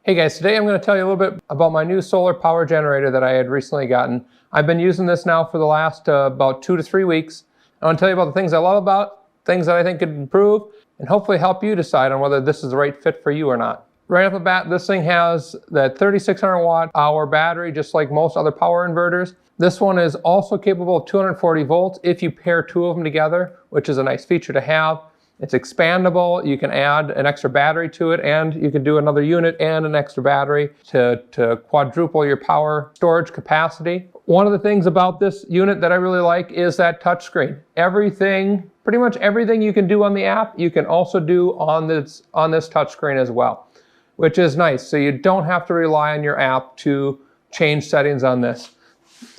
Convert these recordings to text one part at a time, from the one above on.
Hey guys, today I'm going to tell you a little bit about my new solar power generator that I had recently gotten. I've been using this now for the last about 2 to 3 weeks. I want to tell you about the things I love about it, things that I think could improve, and hopefully help you decide on whether this is the right fit for you or not. Right off the bat, this thing has that 3600 watt hour battery, just like most other power inverters. This one is also capable of 240 volts if you pair 2 of them together, which is a nice feature to have. It's expandable. You can add an extra battery to it, and you can do another unit and an extra battery to quadruple your power storage capacity. One of the things about this unit that I really like is that touchscreen. Everything, pretty much everything you can do on the app, you can also do on this touchscreen as well, which is nice. So you don't have to rely on your app to change settings on this.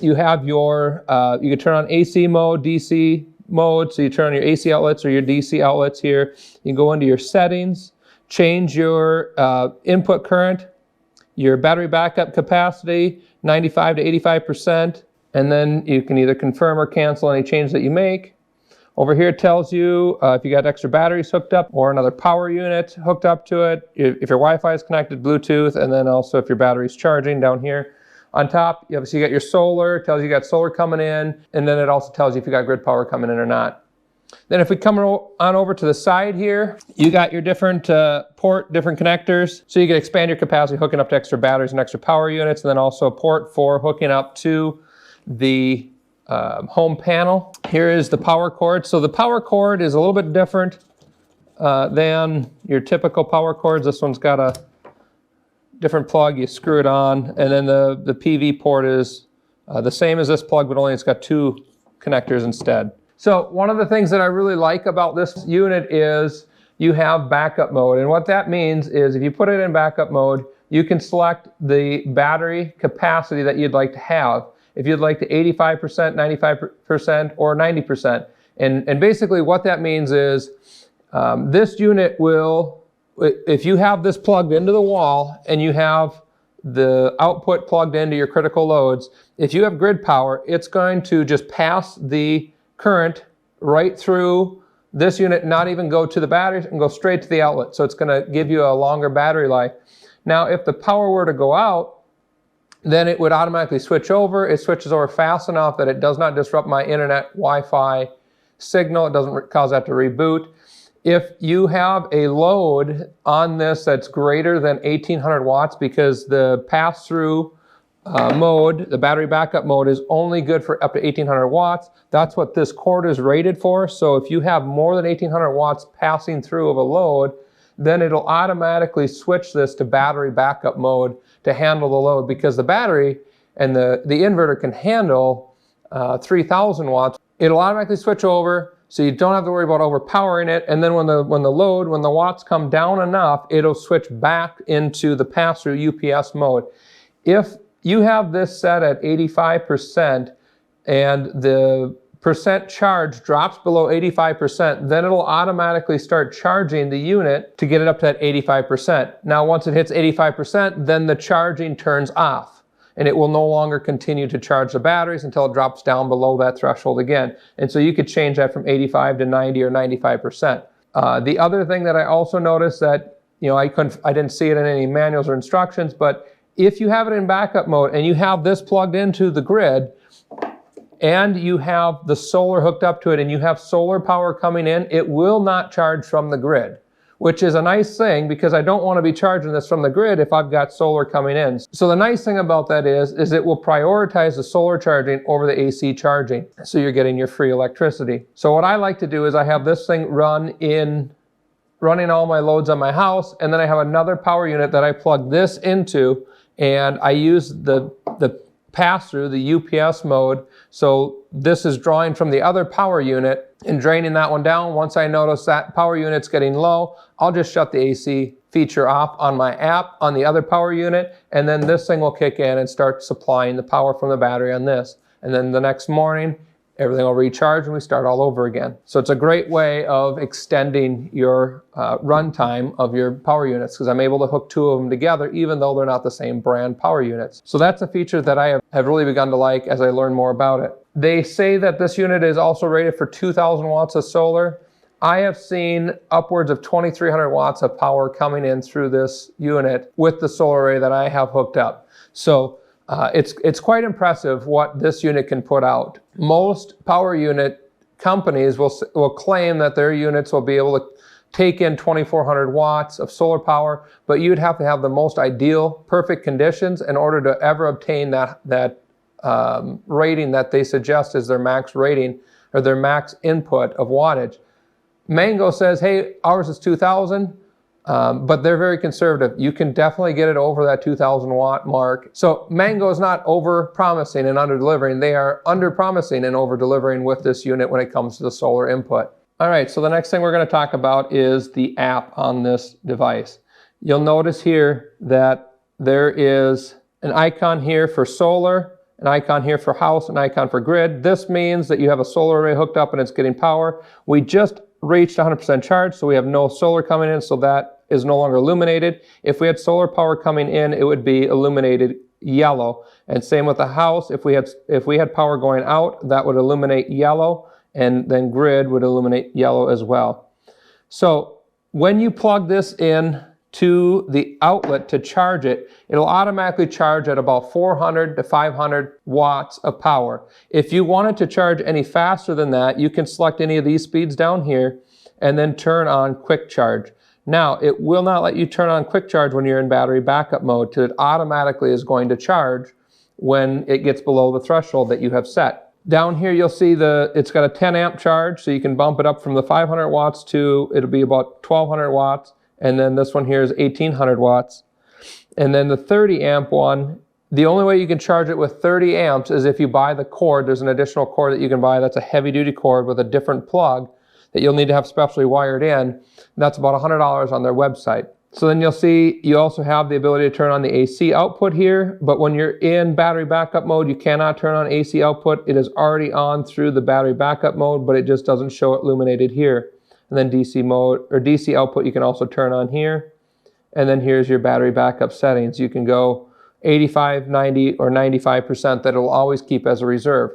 You have your, you can turn on AC mode, DC mode, so you turn on your AC outlets or your DC outlets here. You can go into your settings, change your input current, your battery backup capacity, 95 to 85%, and then you can either confirm or cancel any change that you make. Over here it tells you if you got extra batteries hooked up or another power unit hooked up to it, if your Wi-Fi is connected, Bluetooth, and then also if your battery's charging down here. On top, you obviously got your solar, it tells you got solar coming in, and then it also tells you if you got grid power coming in or not. Then if we come on over to the side here, you got your different different connectors. So you can expand your capacity hooking up to extra batteries and extra power units, and then also a port for hooking up to the home panel. Here is the power cord. So the power cord is a little bit different than your typical power cords. This one's got a different plug, you screw it on, and then the PV port is the same as this plug, but only it's got 2 connectors instead. So one of the things that I really like about this unit is you have backup mode, and what that means is if you put it in backup mode, you can select the battery capacity that you'd like to have. If you'd like to 85%, 95%, or 90%. And basically what that means is this unit will, if you have this plugged into the wall and you have the output plugged into your critical loads, if you have grid power, it's going to just pass the current right through this unit, not even go to the batteries, and go straight to the outlet. So it's going to give you a longer battery life. Now, if the power were to go out, then it would automatically switch over. It switches over fast enough that it does not disrupt my internet Wi-Fi signal. It doesn't cause that to reboot. If you have a load on this that's greater than 1800 watts, because the pass-through mode, the battery backup mode, is only good for up to 1800 watts. That's what this cord is rated for. So if you have more than 1800 watts passing through of a load, then it'll automatically switch this to battery backup mode to handle the load, because the battery and the inverter can handle 3000 watts. It'll automatically switch over, so you don't have to worry about overpowering it. And then when the watts come down enough, it'll switch back into the pass-through UPS mode. If you have this set at 85% and the percent charge drops below 85%, then it'll automatically start charging the unit to get it up to that 85%. Now, once it hits 85%, then the charging turns off, and it will no longer continue to charge the batteries until it drops down below that threshold again. And so you could change that from 85 to 90 or 95%. The other thing that I also noticed that, I didn't see it in any manuals or instructions, but if you have it in backup mode and you have this plugged into the grid and you have the solar hooked up to it and you have solar power coming in, it will not charge from the grid, which is a nice thing, because I don't want to be charging this from the grid if I've got solar coming in. So the nice thing about that is it will prioritize the solar charging over the AC charging, so you're getting your free electricity. So what I like to do is I have this thing running all my loads on my house, and then I have another power unit that I plug this into, and I use the pass-through, the UPS mode. So this is drawing from the other power unit and draining that one down. Once I notice that power unit's getting low, I'll just shut the AC feature off on my app on the other power unit, and then this thing will kick in and start supplying the power from the battery on this. And then the next morning, everything will recharge and we start all over again. So it's a great way of extending your runtime of your power units, because I'm able to hook 2 of them together even though they're not the same brand power units. So that's a feature that I have really begun to like as I learn more about it. They say that this unit is also rated for 2000 watts of solar. I have seen upwards of 2,300 watts of power coming in through this unit with the solar array that I have hooked up. So it's quite impressive what this unit can put out. Most power unit companies will claim that their units will be able to take in 2,400 watts of solar power, but you'd have to have the most ideal, perfect conditions in order to ever obtain that rating that they suggest is their max rating or their max input of wattage. Mango says, hey, ours is 2,000, but they're very conservative. You can definitely get it over that 2,000 watt mark. So Mango is not over promising and under delivering. They are under promising and over delivering with this unit when it comes to the solar input. All right, so the next thing we're going to talk about is the app on this device. You'll notice here that there is an icon here for solar, an icon here for house, an icon for grid. This means that you have a solar array hooked up and it's getting power. We just reached 100% charge, so we have no solar coming in, so that is no longer illuminated. If we had solar power coming in, it would be illuminated yellow. And same with the house. If we had power going out, that would illuminate yellow, and then grid would illuminate yellow as well. So when you plug this in to the outlet to charge it, it'll automatically charge at about 400 to 500 watts of power. If you wanted to charge any faster than that, you can select any of these speeds down here and then turn on quick charge. Now, it will not let you turn on quick charge when you're in battery backup mode, so it automatically is going to charge when it gets below the threshold that you have set. Down here you'll see it's got a 10 amp charge, so you can bump it up from the 500 watts to, it'll be about 1,200 watts. And then this one here is 1,800 watts. And then the 30 amp one, the only way you can charge it with 30 amps is if you buy the cord. There's an additional cord that you can buy that's a heavy duty cord with a different plug that you'll need to have specially wired in. That's about $100 on their website. So then you'll see you also have the ability to turn on the AC output here, but when you're in battery backup mode, you cannot turn on AC output. It is already on through the battery backup mode, but it just doesn't show it illuminated here. And then DC mode or DC output you can also turn on here. And then here's your battery backup settings. You can go 85, 90, or 95% that it'll always keep as a reserve.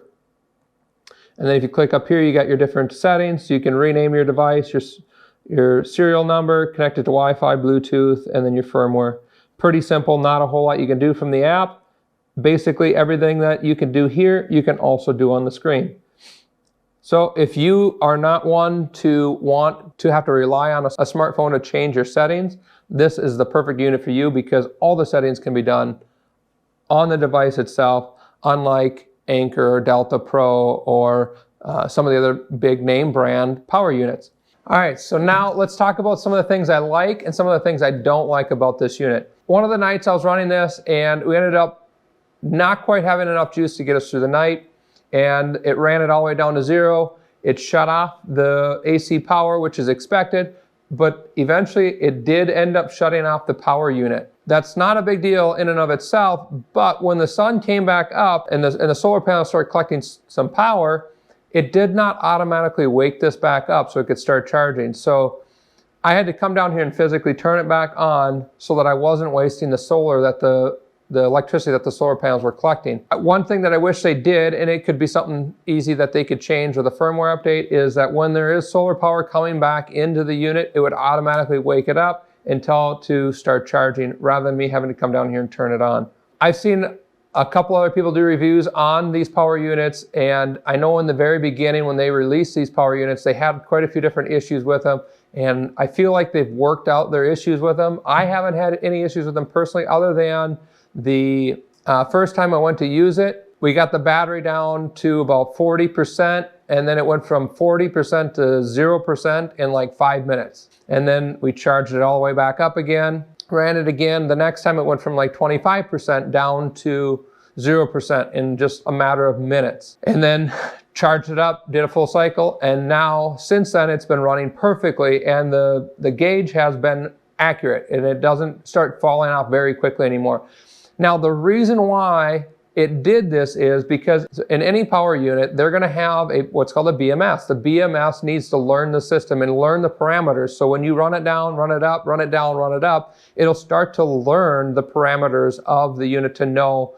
And then if you click up here, you got your different settings. So you can rename your device, your serial number, connect it to Wi-Fi, Bluetooth, and then your firmware. Pretty simple, not a whole lot you can do from the app. Basically everything that you can do here, you can also do on the screen. So if you are not one to want to have to rely on a smartphone to change your settings, this is the perfect unit for you because all the settings can be done on the device itself, unlike Anker or Delta Pro or some of the other big name brand power units. All right, so now let's talk about some of the things I like and some of the things I don't like about this unit. One of the nights I was running this and we ended up not quite having enough juice to get us through the night, and it ran it all the way down to 0. It shut off the AC power, which is expected, but eventually it did end up shutting off the power unit. That's not a big deal in and of itself, but when the sun came back up and the solar panels started collecting some power, it did not automatically wake this back up so it could start charging. So I had to come down here and physically turn it back on so that I wasn't wasting the solar that the electricity that the solar panels were collecting. One thing that I wish they did, and it could be something easy that they could change with a firmware update, is that when there is solar power coming back into the unit, it would automatically wake it up and tell it to start charging rather than me having to come down here and turn it on. I've seen a couple other people do reviews on these power units, and I know in the very beginning when they released these power units, they had quite a few different issues with them, and I feel like they've worked out their issues with them. I haven't had any issues with them personally other than the first time I went to use it, we got the battery down to about 40%, and then it went from 40% to 0% in like 5 minutes. And then we charged it all the way back up again, ran it again. The next time it went from like 25% down to 0% in just a matter of minutes. And then charged it up, did a full cycle, and now since then it's been running perfectly, and the gauge has been accurate and it doesn't start falling off very quickly anymore. Now, the reason why it did this is because in any power unit, they're going to have what's called a BMS. The BMS needs to learn the system and learn the parameters. So when you run it down, run it up, run it down, run it up, it'll start to learn the parameters of the unit to know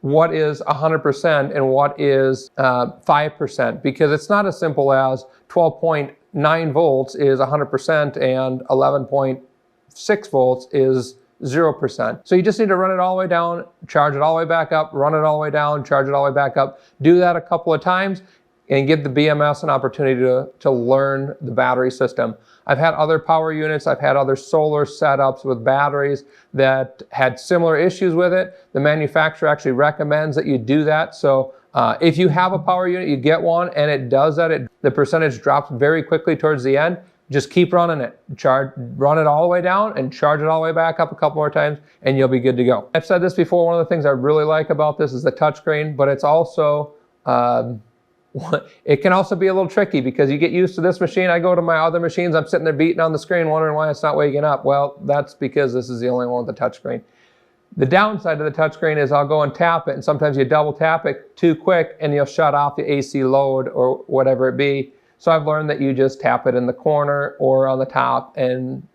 what is 100% and what is 5%, because it's not as simple as 12.0 11.9 volts is 100% and 11.6 volts is 0%. So you just need to run it all the way down, charge it all the way back up, run it all the way down, charge it all the way back up. Do that a couple of times and give the BMS an opportunity to learn the battery system. I've had other power units, I've had other solar setups with batteries that had similar issues with it. The manufacturer actually recommends that you do that. So if you have a power unit, you get one and it does that, the percentage drops very quickly towards the end. Just keep running it. Run it all the way down and charge it all the way back up a couple more times and you'll be good to go. I've said this before, one of the things I really like about this is the touchscreen, but it's also, it can also be a little tricky because you get used to this machine. I go to my other machines, I'm sitting there beating on the screen wondering why it's not waking up. Well, that's because this is the only one with the touchscreen. The downside of the touchscreen is I'll go and tap it and sometimes you double tap it too quick and you'll shut off the AC load or whatever it be. So I've learned that you just tap it in the corner or on the top and,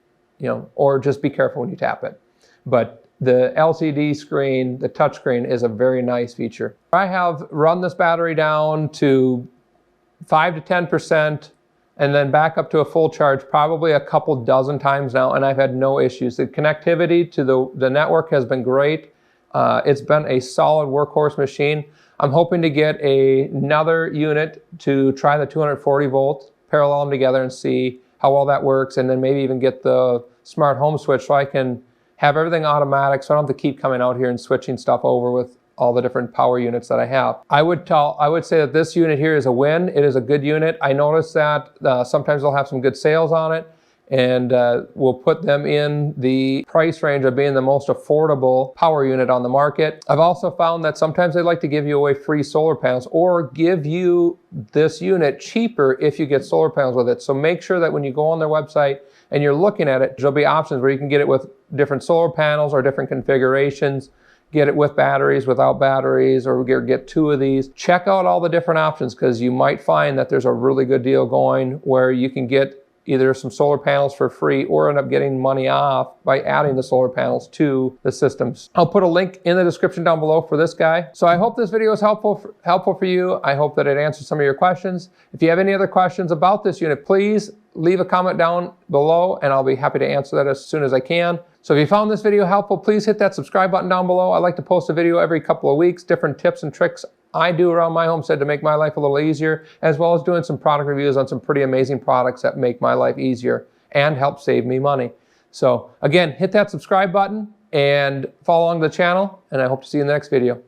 or just be careful when you tap it. But the LCD screen, the touch screen is a very nice feature. I have run this battery down to 5 to 10% and then back up to a full charge probably a couple dozen times now and I've had no issues. The connectivity to the network has been great. It's been a solid workhorse machine. I'm hoping to get another unit to try the 240 volts, parallel them together and see how well that works, and then maybe even get the smart home switch so I can have everything automatic so I don't have to keep coming out here and switching stuff over with all the different power units that I have. I would say that this unit here is a win. It is a good unit. I noticed that sometimes they'll have some good sales on it, and we'll put them in the price range of being the most affordable power unit on the market. I've also found that sometimes they like to give you away free solar panels or give you this unit cheaper if you get solar panels with it. So make sure that when you go on their website and you're looking at it, there'll be options where you can get it with different solar panels or different configurations, get it with batteries, without batteries, or get two of these. Check out all the different options because you might find that there's a really good deal going where you can get either some solar panels for free or end up getting money off by adding the solar panels to the systems. I'll put a link in the description down below for this guy. So I hope this video is helpful for you. I hope that it answers some of your questions. If you have any other questions about this unit, please leave a comment down below and I'll be happy to answer that as soon as I can. So if you found this video helpful, please hit that subscribe button down below. I like to post a video every couple of weeks, different tips and tricks I do around my homestead to make my life a little easier, as well as doing some product reviews on some pretty amazing products that make my life easier and help save me money. So again, hit that subscribe button and follow along the channel, and I hope to see you in the next video.